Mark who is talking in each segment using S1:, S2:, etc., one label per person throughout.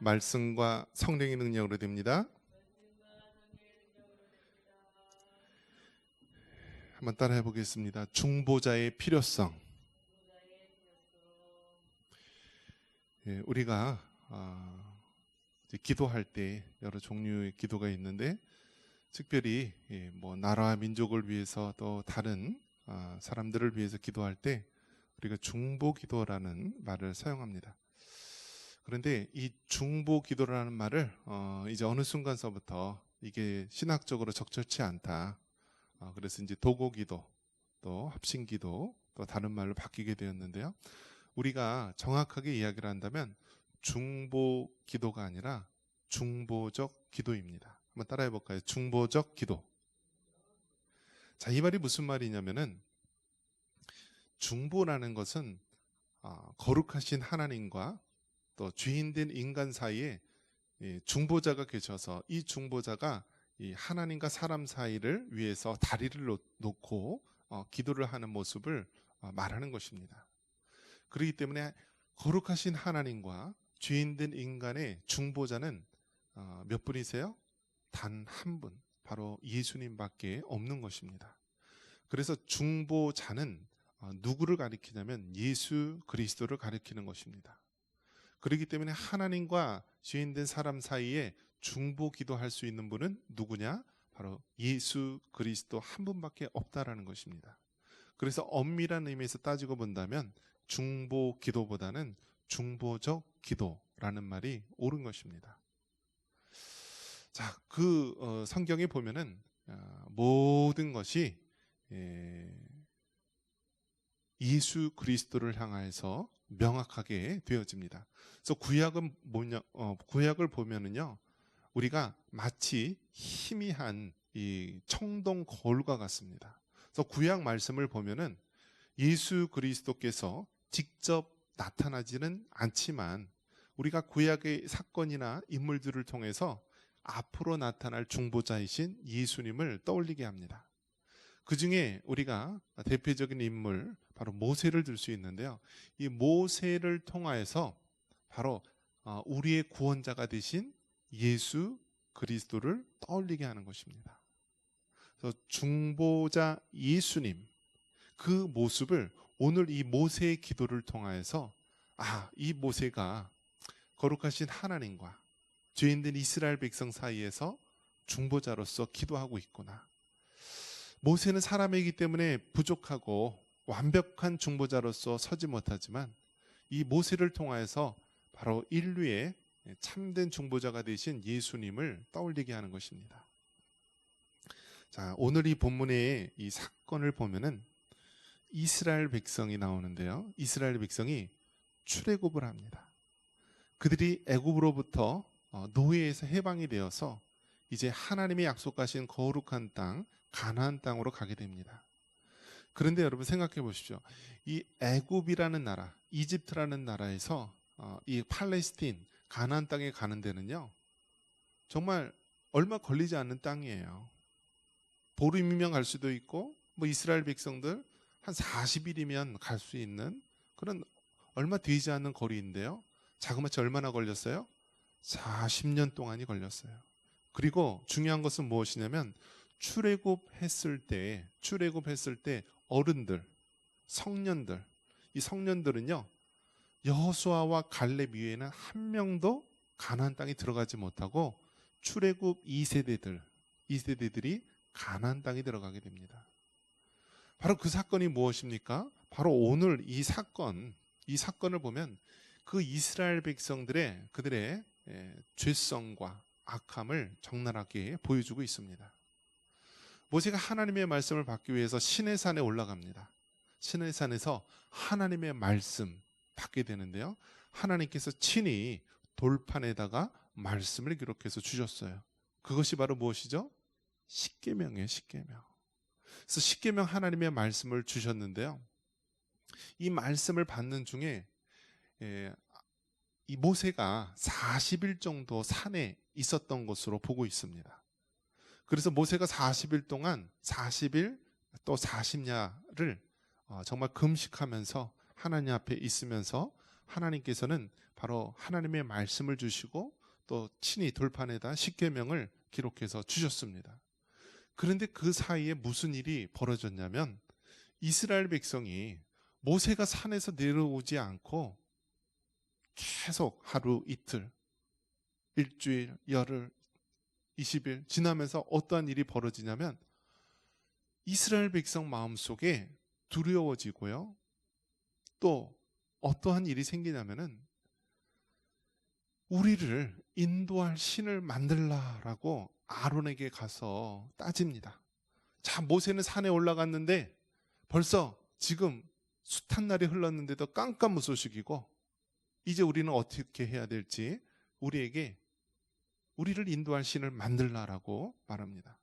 S1: 말씀과 성령의 능력으로 됩니다. 한번 따라해 보겠습니다. 중보자의 필요성. 우리가 이제 기도할 때 여러 종류의 기도가 있는데, 특별히 나라와 민족을 위해서 또 다른 사람들을 위해서 기도할 때 우리가 중보기도라는 말을 사용합니다. 그런데 이 중보기도라는 말을 이제 어느 순간서부터 이게 신학적으로 적절치 않다. 그래서 이제 도고기도, 또 합심기도, 또 다른 말로 바뀌게 되었는데요. 우리가 정확하게 이야기를 한다면 중보기도가 아니라 중보적 기도입니다. 한번 따라해 볼까요? 중보적 기도. 자, 이 말이 무슨 말이냐면은, 중보라는 것은 거룩하신 하나님과 또 죄인된 인간 사이에 중보자가 계셔서, 이 중보자가 이 하나님과 사람 사이를 위해서 다리를 놓고 기도를 하는 모습을 말하는 것입니다. 그렇기 때문에 거룩하신 하나님과 죄인된 인간의 중보자는 몇 분이세요? 단 한 분, 바로 예수님밖에 없는 것입니다. 그래서 중보자는 누구를 가리키냐면 예수 그리스도를 가리키는 것입니다. 그렇기 때문에 하나님과 죄인된 사람 사이에 중보 기도할 수 있는 분은 누구냐? 바로 예수 그리스도 한 분밖에 없다라는 것입니다. 그래서 엄밀한 의미에서 따지고 본다면 중보 기도보다는 중보적 기도라는 말이 옳은 것입니다. 자, 성경에 보면은 모든 것이 예수 그리스도를 향해서 명확하게 되어집니다. 그래서 구약을 보면은요, 우리가 마치 희미한 이 청동 거울과 같습니다. 그래서 구약 말씀을 보면은 예수 그리스도께서 직접 나타나지는 않지만 우리가 구약의 사건이나 인물들을 통해서 앞으로 나타날 중보자이신 예수님을 떠올리게 합니다. 그 중에 우리가 대표적인 인물, 바로 모세를 들 수 있는데요. 이 모세를 통하여서 바로 우리의 구원자가 되신 예수 그리스도를 떠올리게 하는 것입니다. 그래서 중보자 예수님, 그 모습을 오늘 이 모세의 기도를 통하여서 이 모세가 거룩하신 하나님과 죄인된 이스라엘 백성 사이에서 중보자로서 기도하고 있구나. 모세는 사람이기 때문에 부족하고 완벽한 중보자로서 서지 못하지만 이 모세를 통하여서 바로 인류의 참된 중보자가 되신 예수님을 떠올리게 하는 것입니다. 자, 오늘 이 본문의 이 사건을 보면은 이스라엘 백성이 나오는데요. 이스라엘 백성이 출애굽을 합니다. 그들이 애굽으로부터 노예에서 해방이 되어서 이제 하나님이 약속하신 거룩한 땅, 가나안 땅으로 가게 됩니다. 그런데 여러분 생각해 보십시오. 이 애굽이라는 나라, 이집트라는 나라에서 이 팔레스틴, 가나안 땅에 가는 데는요, 정말 얼마 걸리지 않는 땅이에요. 보름이면 갈 수도 있고, 이스라엘 백성들 한 40일이면 갈 수 있는 그런 얼마 되지 않는 거리인데요. 자그마치 얼마나 걸렸어요? 40년 동안이 걸렸어요. 그리고 중요한 것은 무엇이냐면 출애굽했을 때 어른들, 성년들, 이 성년들은요, 여호수아와 갈렙 이외에는 한 명도 가나안 땅에 들어가지 못하고 출애굽 2세대들이 가나안 땅에 들어가게 됩니다. 바로 그 사건이 무엇입니까? 바로 오늘 이 사건을 보면 그 이스라엘 백성들의 그들의 죄성과 악함을 적나라하게 보여주고 있습니다. 모세가 하나님의 말씀을 받기 위해서 시내산에 올라갑니다. 시내산에서 하나님의 말씀 받게 되는데요. 하나님께서 친히 돌판에다가 말씀을 기록해서 주셨어요. 그것이 바로 무엇이죠? 십계명이에요, 십계명. 그래서 십계명 하나님의 말씀을 주셨는데요. 이 말씀을 받는 중에 이 모세가 40일 정도 산에 있었던 것으로 보고 있습니다. 그래서 모세가 40일 동안 40일 또 40야를 정말 금식하면서 하나님 앞에 있으면서 하나님께서는 바로 하나님의 말씀을 주시고 또 친히 돌판에다 십계명을 기록해서 주셨습니다. 그런데 그 사이에 무슨 일이 벌어졌냐면 이스라엘 백성이 모세가 산에서 내려오지 않고 계속 하루 이틀, 일주일, 열흘, 20일 지나면서 어떠한 일이 벌어지냐면 이스라엘 백성 마음속에 두려워지고요. 또 어떠한 일이 생기냐면은 우리를 인도할 신을 만들라라고 아론에게 가서 따집니다. 자, 모세는 산에 올라갔는데 벌써 지금 숱한 날이 흘렀는데도 깜깜무소식이고 이제 우리는 어떻게 해야 될지 우리에게 우리를 인도할 신을 만들라라고 말합니다.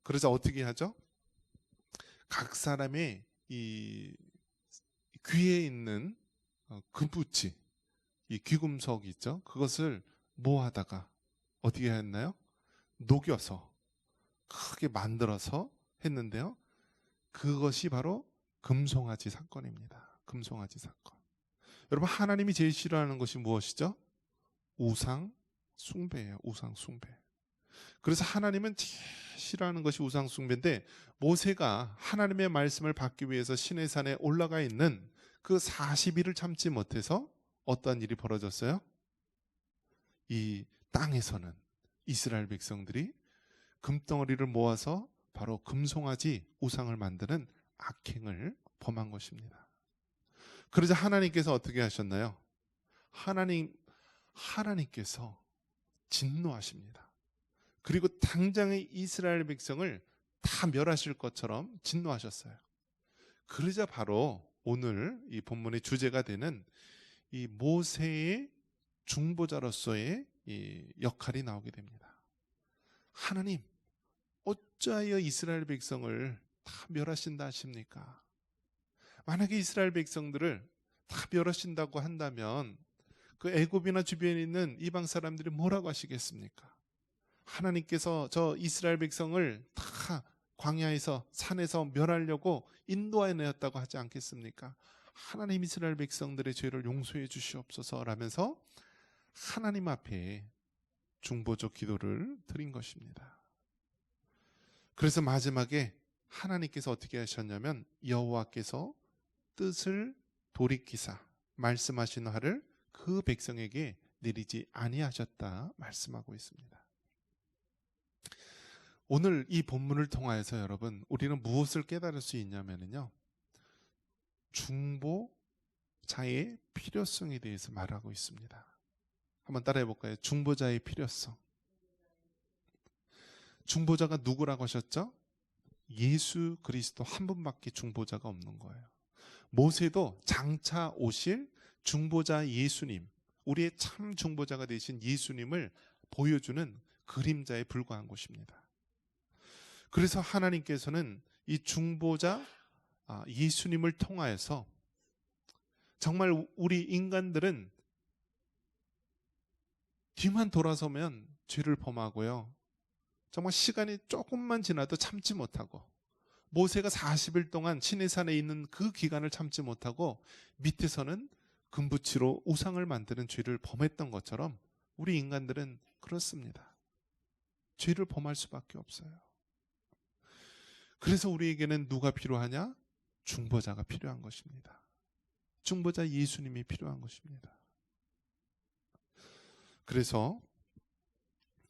S1: 그러자 어떻게 하죠? 각 사람의 이 귀에 있는 금붙이, 이 귀금속 있죠? 그것을 모아다가 어떻게 했나요? 녹여서 크게 만들어서 했는데요. 그것이 바로 금송아지 사건입니다. 금송아지 사건. 여러분, 하나님이 제일 싫어하는 것이 무엇이죠? 우상 숭배예요. 우상 숭배. 그래서 하나님은 제일 싫어하는 것이 우상 숭배인데 모세가 하나님의 말씀을 받기 위해서 시내 산에 올라가 있는 그 40일을 참지 못해서 어떤 일이 벌어졌어요? 이 땅에서는 이스라엘 백성들이 금덩어리를 모아서 바로 금송아지 우상을 만드는 악행을 범한 것입니다. 그러자 하나님께서 어떻게 하셨나요? 하나님께서 진노하십니다. 그리고 당장의 이스라엘 백성을 다 멸하실 것처럼 진노하셨어요. 그러자 바로 오늘 이 본문의 주제가 되는 이 모세의 중보자로서의 이 역할이 나오게 됩니다. 하나님, 어찌하여 이스라엘 백성을 다 멸하신다 하십니까? 만약에 이스라엘 백성들을 다 멸하신다고 한다면 그 애굽이나 주변에 있는 이방 사람들이 뭐라고 하시겠습니까? 하나님께서 저 이스라엘 백성을 다 광야에서 산에서 멸하려고 인도하여 내었다고 하지 않겠습니까? 하나님 이스라엘 백성들의 죄를 용서해 주시옵소서라면서 하나님 앞에 중보적 기도를 드린 것입니다. 그래서 마지막에 하나님께서 어떻게 하셨냐면 여호와께서 뜻을 돌이키사 말씀하신 화를 그 백성에게 내리지 아니하셨다 말씀하고 있습니다. 오늘 이 본문을 통하여서 여러분 우리는 무엇을 깨달을 수 있냐면요, 중보자의 필요성에 대해서 말하고 있습니다. 한번 따라해 볼까요? 중보자의 필요성. 중보자가 누구라고 하셨죠? 예수 그리스도 한 분밖에 중보자가 없는 거예요. 모세도 장차 오실 중보자 예수님, 우리의 참 중보자가 되신 예수님을 보여주는 그림자에 불과한 것입니다. 그래서 하나님께서는 이 중보자 예수님을 통하여서 정말 우리 인간들은 뒤만 돌아서면 죄를 범하고요, 정말 시간이 조금만 지나도 참지 못하고 모세가 40일 동안 시내산에 있는 그 기간을 참지 못하고 밑에서는 금붙이로 우상을 만드는 죄를 범했던 것처럼 우리 인간들은 그렇습니다. 죄를 범할 수밖에 없어요. 그래서 우리에게는 누가 필요하냐? 중보자가 필요한 것입니다. 중보자 예수님이 필요한 것입니다. 그래서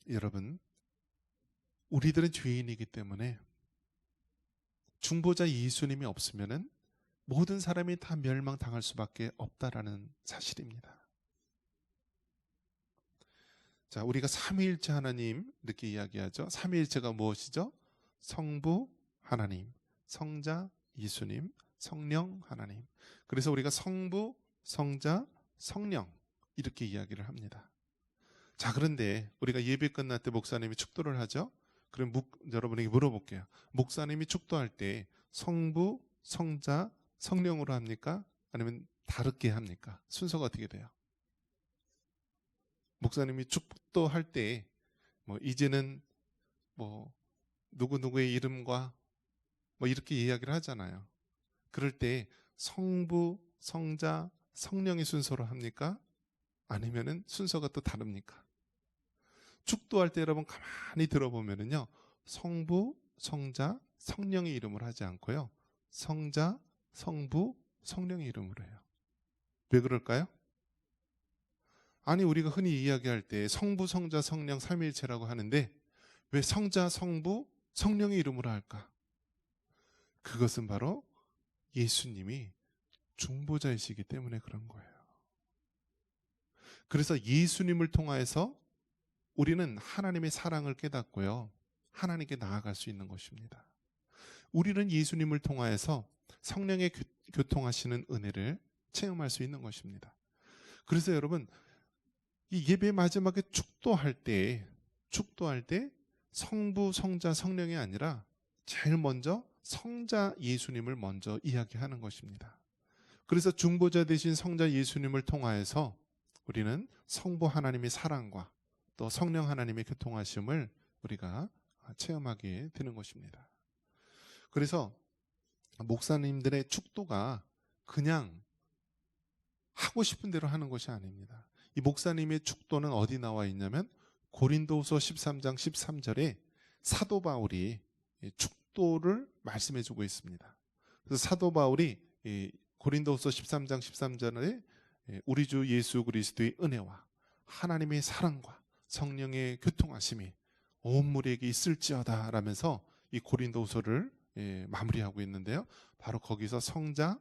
S1: 여러분, 우리들은 죄인이기 때문에 중보자 예수님이 없으면은 모든 사람이 다 멸망당할 수밖에 없다라는 사실입니다. 자, 우리가 삼위일체 하나님 이렇게 이야기하죠. 삼위일체가 무엇이죠? 성부 하나님, 성자 예수님, 성령 하나님. 그래서 우리가 성부, 성자, 성령 이렇게 이야기를 합니다. 자, 그런데 우리가 예배 끝날 때 목사님이 축도를 하죠. 그럼 여러분에게 물어볼게요. 목사님이 축도할 때 성부, 성자, 성령으로 합니까? 아니면 다르게 합니까? 순서가 어떻게 돼요? 목사님이 축도할 때 이제는 누구누구의 이름과 이렇게 이야기를 하잖아요. 그럴 때 성부, 성자, 성령의 순서로 합니까? 아니면은 순서가 또 다릅니까? 축도할 때 여러분 가만히 들어보면은요, 성부, 성자, 성령의 이름을 하지 않고요, 성자, 성부, 성령의 이름으로 해요. 왜 그럴까요? 아니, 우리가 흔히 이야기할 때 성부, 성자, 성령 삼위일체라고 하는데 왜 성자, 성부, 성령의 이름으로 할까? 그것은 바로 예수님이 중보자이시기 때문에 그런 거예요. 그래서 예수님을 통하여서 우리는 하나님의 사랑을 깨닫고요, 하나님께 나아갈 수 있는 것입니다. 우리는 예수님을 통하여서 성령의 교통하시는 은혜를 체험할 수 있는 것입니다. 그래서 여러분, 이 예배 마지막에 축도할 때 성부, 성자, 성령이 아니라 제일 먼저 성자 예수님을 먼저 이야기하는 것입니다. 그래서 중보자 되신 성자 예수님을 통하여서 우리는 성부 하나님의 사랑과 또 성령 하나님의 교통하심을 우리가 체험하게 되는 것입니다. 그래서 목사님들의 축도가 그냥 하고 싶은 대로 하는 것이 아닙니다. 이 목사님의 축도는 어디 나와 있냐면 고린도후서 13장 13절에 사도 바울이 축도를 말씀해 주고 있습니다. 그래서 사도 바울이 고린도후서 13장 13절에 우리 주 예수 그리스도의 은혜와 하나님의 사랑과 성령의 교통하심이 온 무리에게 있을지어다 라면서 이 고린도후서를 마무리하고 있는데요, 바로 거기서 성자,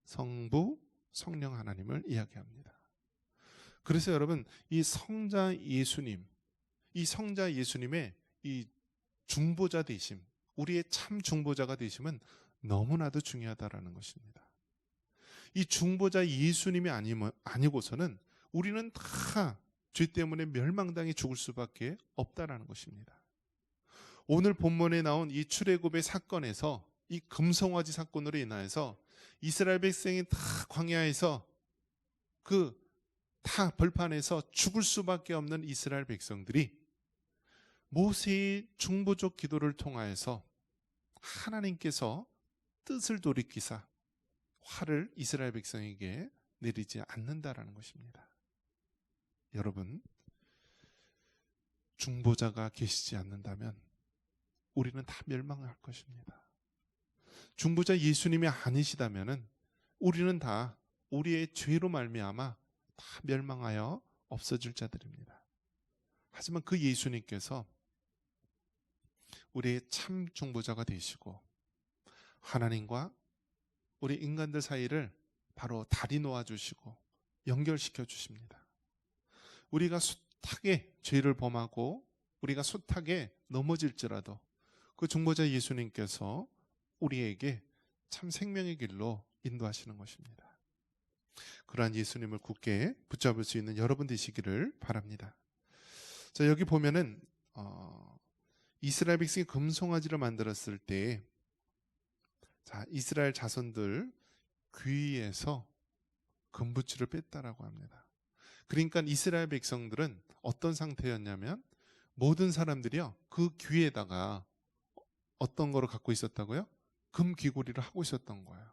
S1: 성부, 성령 하나님을 이야기합니다. 그래서 여러분, 이 성자 예수님, 이 성자 예수님의 이 중보자 되심, 우리의 참 중보자가 되심은 너무나도 중요하다라는 것입니다. 이 중보자 예수님이 아니고서는 우리는 다 죄 때문에 멸망당해 죽을 수밖에 없다라는 것입니다. 오늘 본문에 나온 이 출애굽의 사건에서, 이 금송아지 사건으로 인하여서 이스라엘 백성이 다 광야에서 다 벌판에서 죽을 수밖에 없는 이스라엘 백성들이 모세의 중보적 기도를 통하여서 하나님께서 뜻을 돌이키사 화를 이스라엘 백성에게 내리지 않는다라는 것입니다. 여러분, 중보자가 계시지 않는다면 우리는 다 멸망할 것입니다. 중보자 예수님이 아니시다면은 우리는 다 우리의 죄로 말미암아 다 멸망하여 없어질 자들입니다. 하지만 그 예수님께서 우리의 참 중보자가 되시고 하나님과 우리 인간들 사이를 바로 다리 놓아주시고 연결시켜 주십니다. 우리가 숱하게 죄를 범하고 우리가 숱하게 넘어질지라도 그 중보자 예수님께서 우리에게 참 생명의 길로 인도하시는 것입니다. 그러한 예수님을 굳게 붙잡을 수 있는 여러분 되시기를 바랍니다. 자, 여기 보면은 이스라엘 백성이 금송아지를 만들었을 때, 자, 이스라엘 자손들 귀에서 금부치를 뺐다라고 합니다. 그러니까 이스라엘 백성들은 어떤 상태였냐면 모든 사람들이요, 그 귀에다가 어떤 거를 갖고 있었다고요? 금 귀고리를 하고 있었던 거예요.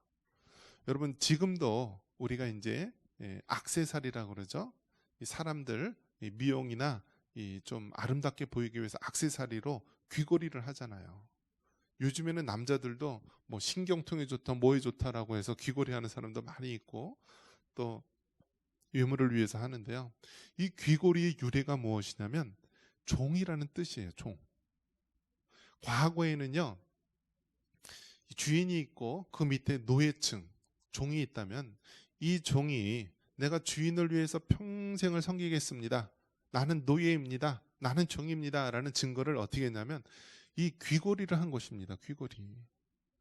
S1: 여러분, 지금도 우리가 이제 액세서리라고 그러죠. 이 사람들 미용이나 좀 아름답게 보이기 위해서 액세서리로 귀고리를 하잖아요. 요즘에는 남자들도 뭐 신경통에 좋다, 뭐에 좋다라고 해서 귀고리 하는 사람도 많이 있고 또 외모를 위해서 하는데요. 이 귀고리의 유래가 무엇이냐면 종이라는 뜻이에요. 종. 과거에는요, 주인이 있고 그 밑에 노예층, 종이 있다면 이 종이 내가 주인을 위해서 평생을 섬기겠습니다, 나는 노예입니다, 나는 종입니다 라는 증거를 어떻게 했냐면 이 귀고리를 한 것입니다. 귀고리.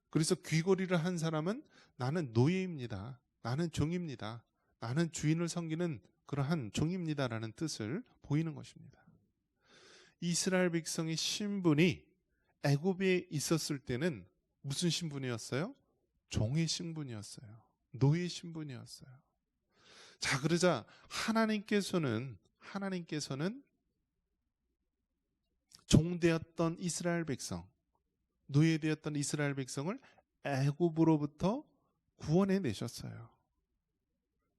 S1: 그래서 귀고리를 한 사람은 나는 노예입니다, 나는 종입니다, 나는 주인을 섬기는 그러한 종입니다라는 뜻을 보이는 것입니다. 이스라엘 백성의 신분이 애굽에 있었을 때는 무슨 신분이었어요? 종의 신분이었어요. 노예 신분이었어요. 자, 그러자 하나님께서는 종되었던 이스라엘 백성, 노예되었던 이스라엘 백성을 애굽으로부터 구원해 내셨어요.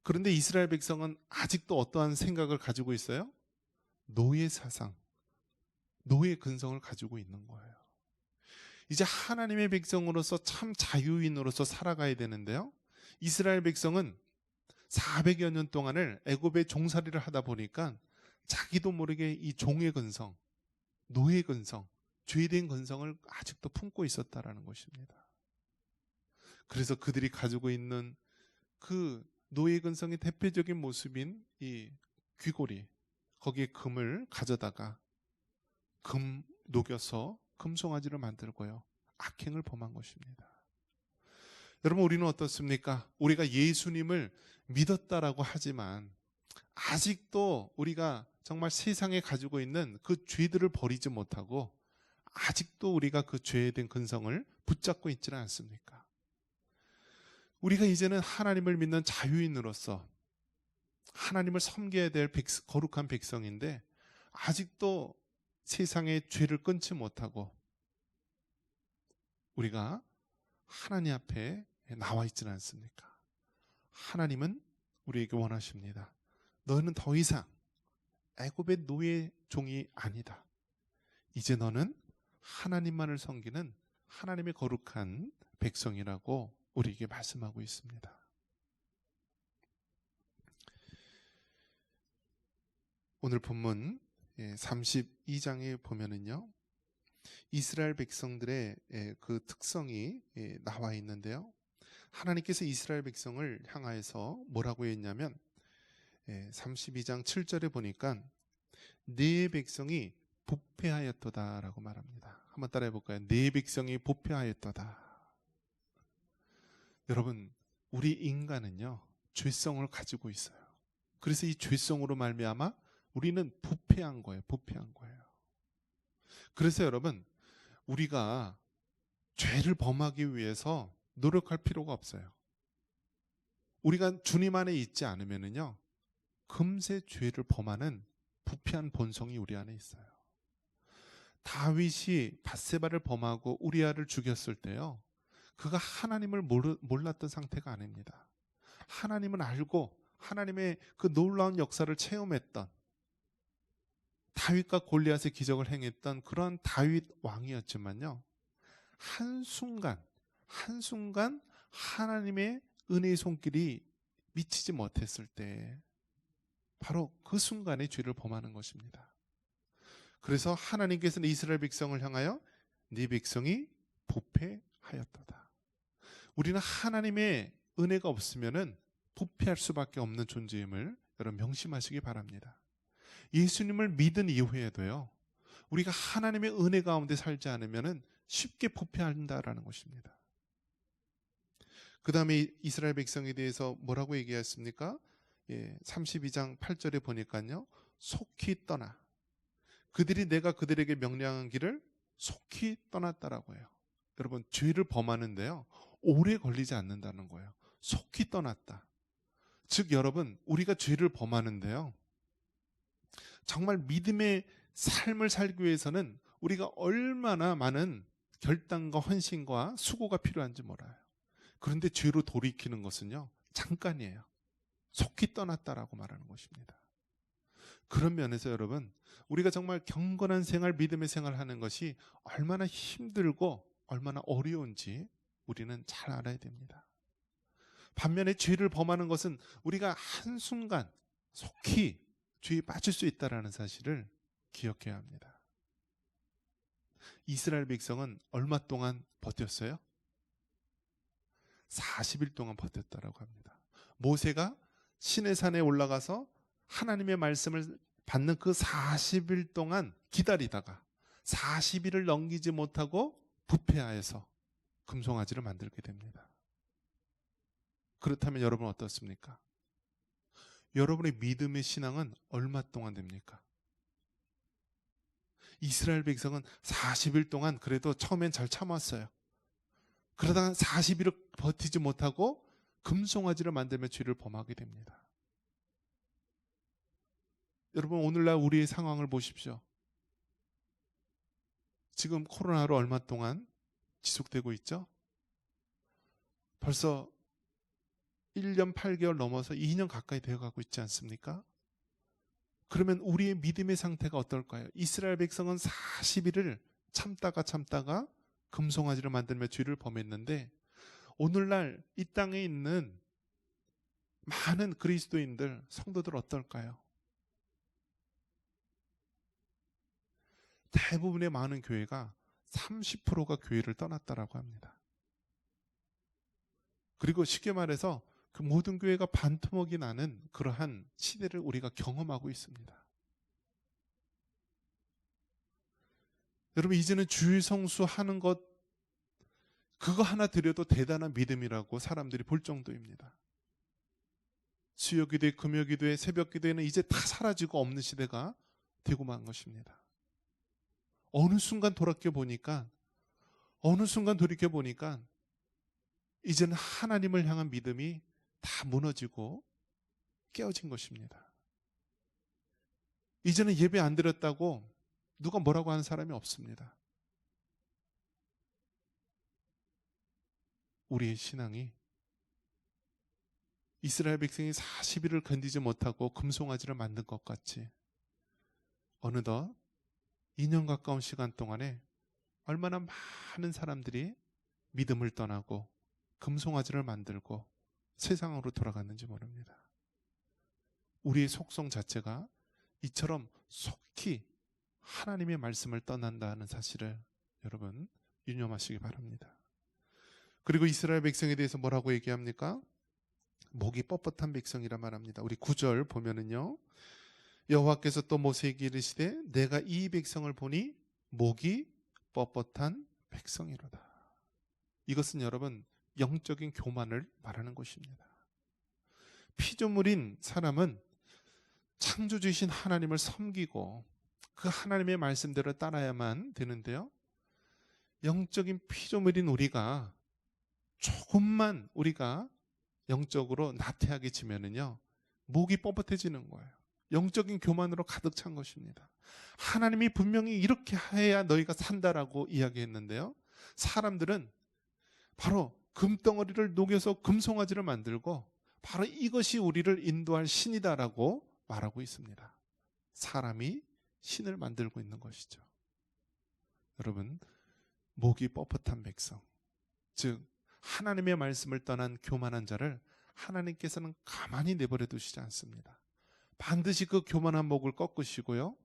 S1: 그런데 이스라엘 백성은 아직도 어떠한 생각을 가지고 있어요? 노예 사상, 노예 근성을 가지고 있는 거예요. 이제 하나님의 백성으로서 참 자유인으로서 살아가야 되는데요. 이스라엘 백성은 400여 년 동안을 애굽의 종살이를 하다 보니까 자기도 모르게 이 종의 근성, 노예 근성, 죄된 근성을 아직도 품고 있었다라는 것입니다. 그래서 그들이 가지고 있는 그 노예 근성의 대표적인 모습인 이 귀고리, 거기에 금을 가져다가 금 녹여서 금송아지를 만들고요. 악행을 범한 것입니다. 여러분, 우리는 어떻습니까? 우리가 예수님을 믿었다라고 하지만 아직도 우리가 정말 세상에 가지고 있는 그 죄들을 버리지 못하고 아직도 우리가 그 죄에 대한 근성을 붙잡고 있지는 않습니까? 우리가 이제는 하나님을 믿는 자유인으로서 하나님을 섬겨야 될 거룩한 백성인데 아직도 세상의 죄를 끊지 못하고 우리가 하나님 앞에 나와 있지는 않습니까? 하나님은 우리에게 원하십니다. 너는 더 이상 애굽의 노예 종이 아니다. 이제 너는 하나님만을 섬기는 하나님의 거룩한 백성이라고 우리에게 말씀하고 있습니다. 오늘 본문 32장에 보면은요, 이스라엘 백성들의 그 특성이 나와 있는데요. 하나님께서 이스라엘 백성을 향하여서 뭐라고 했냐면 32장 7절에 보니까 네 백성이 부패하였도다라고 말합니다. 한번 따라해 볼까요? 네 백성이 부패하였도다. 여러분, 우리 인간은요 죄성을 가지고 있어요. 그래서 이 죄성으로 말미암아 우리는 부패한 거예요. 부패한 거예요. 그래서 여러분, 우리가 죄를 범하기 위해서 노력할 필요가 없어요. 우리가 주님 안에 있지 않으면은요 금세 죄를 범하는 부패한 본성이 우리 안에 있어요. 다윗이 밧세바를 범하고 우리아를 죽였을 때요, 그가 하나님을 몰랐던 상태가 아닙니다. 하나님은 알고 하나님의 그 놀라운 역사를 체험했던, 다윗과 골리앗의 기적을 행했던 그런 다윗 왕이었지만요, 한순간 하나님의 은혜의 손길이 미치지 못했을 때 바로 그 순간에 죄를 범하는 것입니다. 그래서 하나님께서는 이스라엘 백성을 향하여 네 백성이 부패하였도다. 우리는 하나님의 은혜가 없으면은 부패할 수밖에 없는 존재임을 여러분 명심하시기 바랍니다. 예수님을 믿은 이후에도요, 우리가 하나님의 은혜 가운데 살지 않으면은 쉽게 부패한다라는 것입니다. 그 다음에 이스라엘 백성에 대해서 뭐라고 얘기했습니까? 32장 8절에 보니까요, 속히 떠나. 그들이 내가 그들에게 명령한 길을 속히 떠났다라고 해요. 여러분, 죄를 범하는데요 오래 걸리지 않는다는 거예요. 속히 떠났다. 즉 여러분, 우리가 죄를 범하는데요 정말 믿음의 삶을 살기 위해서는 우리가 얼마나 많은 결단과 헌신과 수고가 필요한지 몰라요. 그런데 죄로 돌이키는 것은요 잠깐이에요. 속히 떠났다라고 말하는 것입니다. 그런 면에서 여러분, 우리가 정말 경건한 생활, 믿음의 생활하는 것이 얼마나 힘들고 얼마나 어려운지 우리는 잘 알아야 됩니다. 반면에 죄를 범하는 것은 우리가 한순간 속히 죄에 빠질 수 있다는 사실을 기억해야 합니다. 이스라엘 백성은 얼마 동안 버텼어요? 40일 동안 버텼다라고 합니다. 모세가 시내산에 올라가서 하나님의 말씀을 받는 그 40일 동안 기다리다가 40일을 넘기지 못하고 부패하여서 금송아지를 만들게 됩니다. 그렇다면 여러분 어떻습니까? 여러분의 믿음의 신앙은 얼마 동안 됩니까? 이스라엘 백성은 40일 동안 그래도 처음엔 잘 참았어요. 그러다가 40일을 버티지 못하고 금송아지를 만들며 죄를 범하게 됩니다. 여러분, 오늘날 우리의 상황을 보십시오. 지금 코로나로 얼마 동안 지속되고 있죠? 벌써 1년 8개월 넘어서 2년 가까이 되어가고 있지 않습니까? 그러면 우리의 믿음의 상태가 어떨까요? 이스라엘 백성은 40일을 참다가 금송아지를 만들며 죄를 범했는데, 오늘날 이 땅에 있는 많은 그리스도인들, 성도들 어떨까요? 대부분의 많은 교회가 30%가 교회를 떠났다라고 합니다. 그리고 쉽게 말해서 그 모든 교회가 반토막이 나는 그러한 시대를 우리가 경험하고 있습니다. 여러분, 이제는 주일 성수하는 것, 그거 하나 드려도 대단한 믿음이라고 사람들이 볼 정도입니다. 수요기도에, 금요기도에, 새벽기도에는 이제 다 사라지고 없는 시대가 되고 만 것입니다. 어느 순간 돌이켜 보니까 이제는 하나님을 향한 믿음이 다 무너지고 깨어진 것입니다. 이제는 예배 안 드렸다고 누가 뭐라고 하는 사람이 없습니다. 우리의 신앙이 이스라엘 백성이 40일을 견디지 못하고 금송아지를 만든 것 같이 어느덧 2년 가까운 시간 동안에 얼마나 많은 사람들이 믿음을 떠나고 금송아지를 만들고 세상으로 돌아갔는지 모릅니다. 우리의 속성 자체가 이처럼 속히 하나님의 말씀을 떠난다는 사실을 여러분 유념하시기 바랍니다. 그리고 이스라엘 백성에 대해서 뭐라고 얘기합니까? 목이 뻣뻣한 백성이라 말합니다. 우리 9절 보면은요, 여호와께서 또 모세에게 이르시되 내가 이 백성을 보니 목이 뻣뻣한 백성이로다. 이것은 여러분 영적인 교만을 말하는 것입니다. 피조물인 사람은 창조주이신 하나님을 섬기고 그 하나님의 말씀대로 따라야만 되는데요, 영적인 피조물인 우리가 조금만 우리가 영적으로 나태하게 지면은요, 목이 뻣뻣해지는 거예요. 영적인 교만으로 가득 찬 것입니다. 하나님이 분명히 이렇게 해야 너희가 산다라고 이야기했는데요, 사람들은 바로 금덩어리를 녹여서 금송아지를 만들고 바로 이것이 우리를 인도할 신이다라고 말하고 있습니다. 사람이 신을 만들고 있는 것이죠. 여러분, 목이 뻣뻣한 백성, 즉 하나님의 말씀을 떠난 교만한 자를 하나님께서는 가만히 내버려 두시지 않습니다. 반드시 그 교만한 목을 꺾으시고요,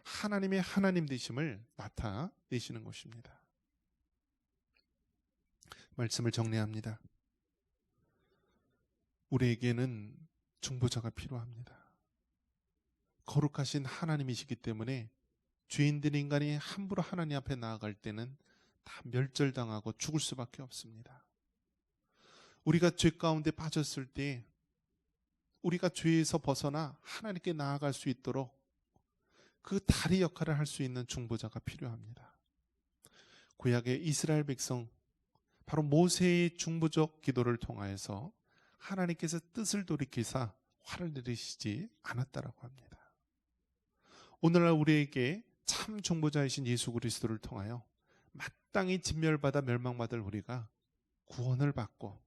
S1: 하나님의 하나님 되심을 나타내시는 것입니다. 말씀을 정리합니다. 우리에게는 중보자가 필요합니다. 거룩하신 하나님이시기 때문에 죄인된 인간이 함부로 하나님 앞에 나아갈 때는 다 멸절당하고 죽을 수밖에 없습니다. 우리가 죄 가운데 빠졌을 때 우리가 죄에서 벗어나 하나님께 나아갈 수 있도록 그 다리 역할을 할 수 있는 중보자가 필요합니다. 구약의 이스라엘 백성, 바로 모세의 중보적 기도를 통하여서 하나님께서 뜻을 돌이키사 화를 내리시지 않았다라고 합니다. 오늘날 우리에게 참 중보자이신 예수 그리스도를 통하여 마땅히 진멸받아 멸망받을 우리가 구원을 받고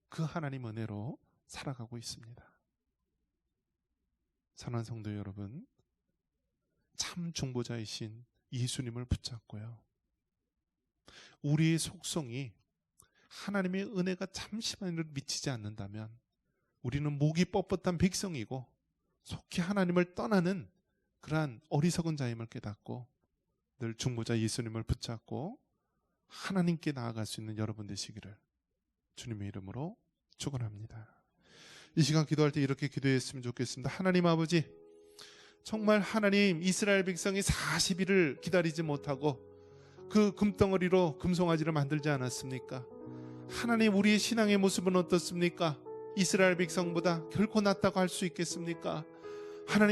S1: 그 하나님 은혜로 살아가고 있습니다. 사랑하는 성도 여러분, 참 중보자이신 예수님을 붙잡고요, 우리의 속성이 하나님의 은혜가 잠시만이라도 미치지 않는다면 우리는 목이 뻣뻣한 백성이고 속히 하나님을 떠나는 그러한 어리석은 자임을 깨닫고 늘 중보자 예수님을 붙잡고 하나님께 나아갈 수 있는 여러분 되시기를 주님의 이름으로 축원합니다. 이 시간 기도할 때 이렇게 기도했으면 좋겠습니다. 하나님 아버지, 정말 하나님, 이스라엘 백성이 40일을 기다리지 못하고 그 금덩어리로 금송아지를 만들지 않았습니까? 하나님, 우리의 신앙의 모습은 어떻습니까? 이스라엘 백성보다 결코 낫다고 할 수 있겠습니까? 하나님,